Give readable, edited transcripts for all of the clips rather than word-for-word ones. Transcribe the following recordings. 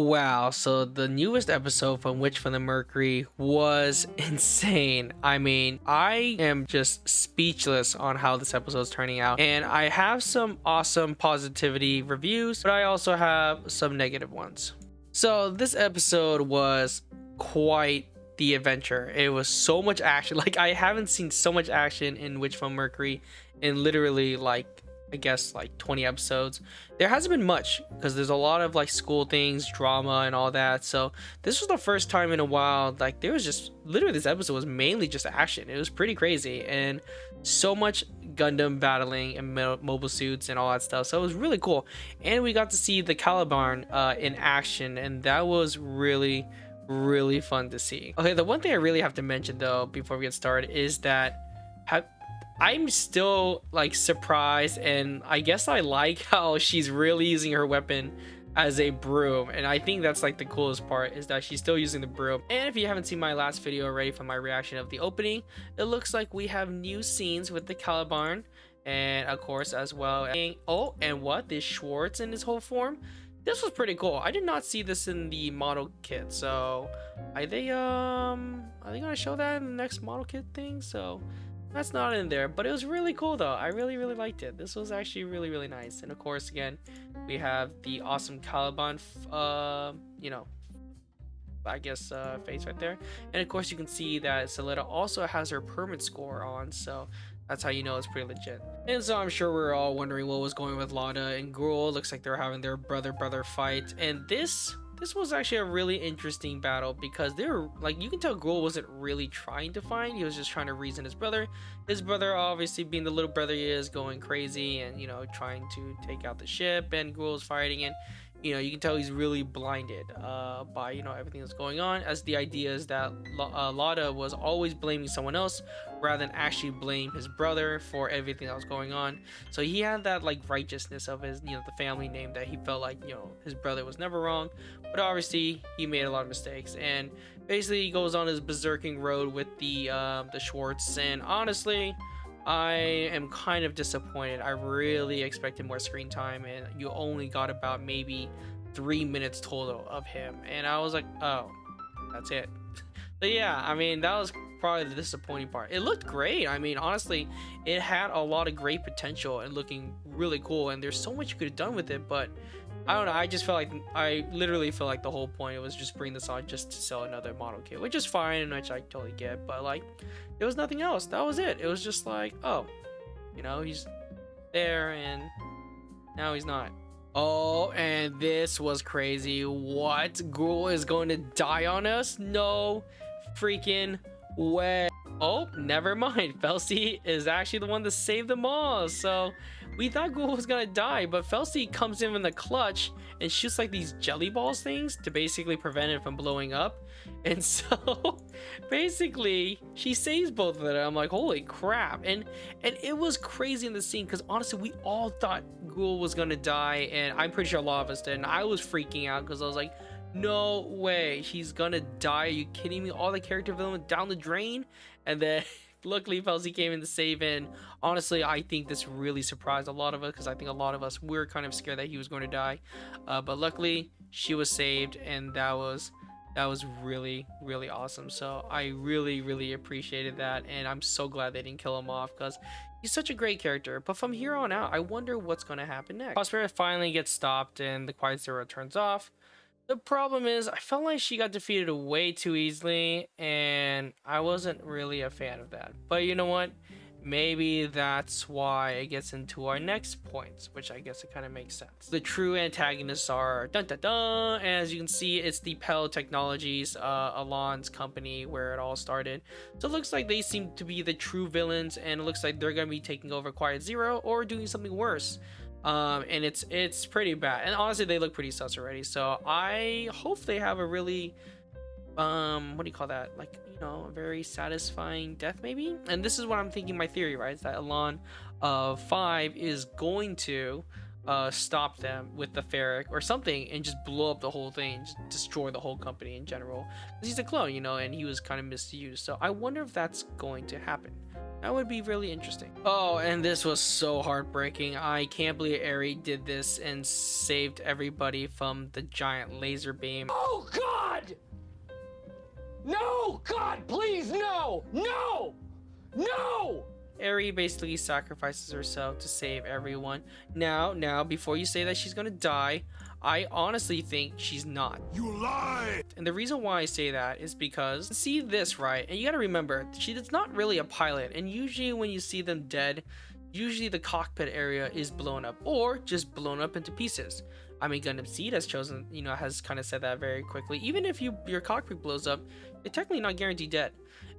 Wow, so the newest episode from Witch from the Mercury was insane. I mean, I am just speechless on how this episode is turning out. And I have some awesome positivity reviews, but I also have some negative ones. So this episode was quite the adventure. It was so much action. Like, I haven't seen so much action in Witch from Mercury in literally like I guess like 20 episodes. There hasn't been much because there's a lot of like school things, drama, and all that. So this was the first time in a while. Like, there was just literally, this episode was mainly just action. It was pretty crazy and so much Gundam battling and mobile suits and all that stuff. So it was really cool. And we got to see the Caliban in action, and that was really fun to see. Okay, the one thing I really have to mention though before we get started is that I'm still like surprised, and I guess I like how she's really using her weapon as a broom, and I think that's like the coolest part, is that she's still using the broom. And if you haven't seen my last video already from my reaction of the opening, it looks like we have new scenes with the Caliban, and of course as well. Oh, and what, this Schwartz in his whole form, this was pretty cool. I did not see this in the model kit, so are they gonna show that in the next model kit thing? So that's not in there, but it was really cool though. I really liked it. This was actually really nice. And of course, again, we have the awesome Caliban I guess face right there. And of course, you can see that Saletta also has her permit score on, so that's how you know it's pretty legit. And so I'm sure we're all wondering what was going with Lada and Gruel. Looks like they're having their brother fight, and this was actually a really interesting battle, because they were like, you can tell Gruel wasn't really trying to fight. He was just trying to reason his brother. His brother, obviously being the little brother he is, going crazy and, you know, trying to take out the ship, and Gruel's fighting, and you know, you can tell he's really blinded by, you know, everything that's going on, as the idea is that Lada was always blaming someone else rather than actually blame his brother for everything that was going on. So he had that like righteousness of his, you know, the family name, that he felt like, you know, his brother was never wrong, but obviously he made a lot of mistakes. And basically he goes on his berserking road with the Schwartz, and honestly, I am kind of disappointed. I really expected more screen time, and you only got about maybe 3 minutes total of him, and I was like, oh, that's it. But yeah, I mean, that was probably the disappointing part. It looked great. I mean, honestly, it had a lot of great potential and looking really cool, and there's so much you could have done with it, but I don't know, I just felt like, I literally feel like the whole point was just bring this on just to sell another model kit, which is fine, and which I totally get, but like, there was nothing else. That was it. It was just like, oh, you know, he's there and now he's not. Oh, and this was crazy. What? Gruel is going to die on us? No freaking way. Oh, never mind. Felsi is actually the one to save them all. So we thought Gruel was gonna die, but Felsi comes in the clutch and shoots like these jelly balls things to basically prevent it from blowing up. And so basically she saves both of them. I'm like, holy crap. And it was crazy in the scene, because honestly, we all thought Gruel was gonna die, and I'm pretty sure a lot of us did. And I was freaking out because I was like, no way, he's gonna die. Are you kidding me? All the character development down the drain. And then luckily Felsi came in to save. And honestly, I think this really surprised a lot of us, because I think a lot of us were kind of scared that he was going to die, but luckily she was saved, and that was really awesome. So I really appreciated that, and I'm so glad they didn't kill him off, because he's such a great character. But from here on out, I wonder what's going to happen next. Prospera finally gets stopped and the Quiet Zero turns off. The problem is, I felt like she got defeated way too easily, and I wasn't really a fan of that. But you know what? Maybe that's why it gets into our next points, which I guess it kind of makes sense. The true antagonists are dun dun dun, and as you can see, it's the Pell Technologies, Alon's company, where it all started. So it looks like they seem to be the true villains, and it looks like they're gonna be taking over Quiet Zero or doing something worse. And it's pretty bad, and honestly they look pretty sus already, so I hope they have a really what do you call that, like, you know, a very satisfying death maybe. And this is what I'm thinking, my theory, right, is that Alon of 5 is going to stop them with the ferric or something and just blow up the whole thing, just destroy the whole company in general. Because he's a clone, you know, and he was kind of misused. So I wonder if that's going to happen. That would be really interesting. Oh, and this was so heartbreaking. I can't believe Eri did this and saved everybody from the giant laser beam. Oh God! No! God, please, no! No! No! Eri basically sacrifices herself to save everyone. Now, before you say that she's gonna die, I honestly think she's not. You lie! And the reason why I say that is because, see this, right? And you gotta remember, she is not really a pilot. And usually when you see them dead, usually the cockpit area is blown up or just blown up into pieces. I mean, Gundam Seed has chosen, you know, has kind of said that very quickly. Even if your cockpit blows up, you're technically not guaranteed dead.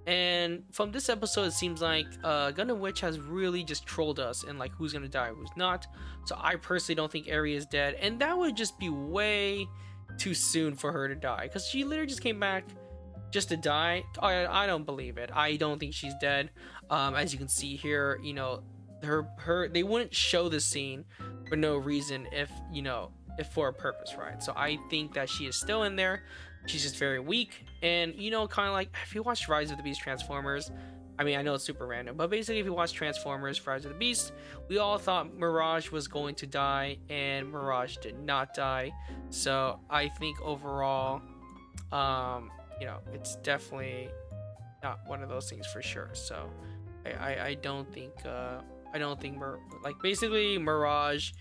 And from this episode, it seems like Gundam Witch has really just trolled us and like who's gonna die, who's not. So I personally don't think Eri is dead, and that would just be way too soon for her to die, because she literally just came back just to die. I don't believe it. I don't think she's dead. As you can see here, you know, they wouldn't show this scene for no reason if, you know, if for a purpose, right? So I think that she is still in there. She's just very weak, and you know, kind of like if you watch Rise of the Beast Transformers, I mean, I know it's super random, but basically if you watch Transformers Rise of the Beast, we all thought Mirage was going to die, and Mirage did not die. So I think overall, you know, it's definitely not one of those things for sure. So I don't think like basically Mirage,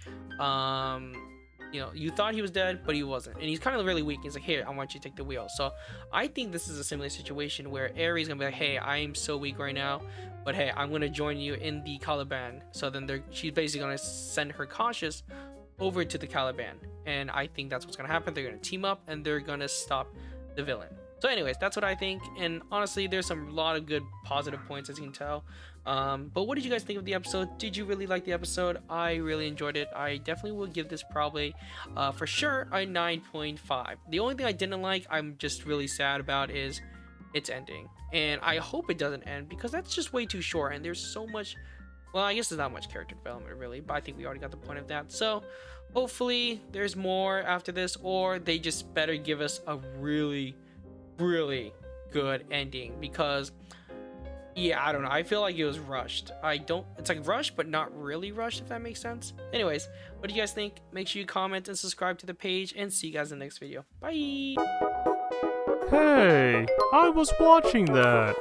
you know, you thought he was dead, but he wasn't, and he's kind of really weak. He's like, here, I want you to take the wheel. So I think this is a similar situation where Eri's gonna be like, hey, I am so weak right now, but hey, I'm gonna join you in the Caliban. So then she's basically gonna send her Cautious over to the Caliban, and I think that's what's gonna happen. They're gonna team up and they're gonna stop the villain. So anyways, that's what I think, and honestly, there's a lot of good positive points, as you can tell. But what did you guys think of the episode? Did you really like the episode? I really enjoyed it. I definitely will give this probably for sure a 9.5. The only thing I didn't like, I'm just really sad about, is its ending, and I hope it doesn't end, because that's just way too short, and there's so much, well, I guess there's not much character development really, but I think we already got the point of that. So hopefully there's more after this, or they just better give us a really good ending, because yeah, I don't know, I feel like it was rushed. It's like rushed but not really rushed, if that makes sense. Anyways, what do you guys think? Make sure you comment and subscribe to the page, and see you guys in the next video. Bye. Hey, I was watching that.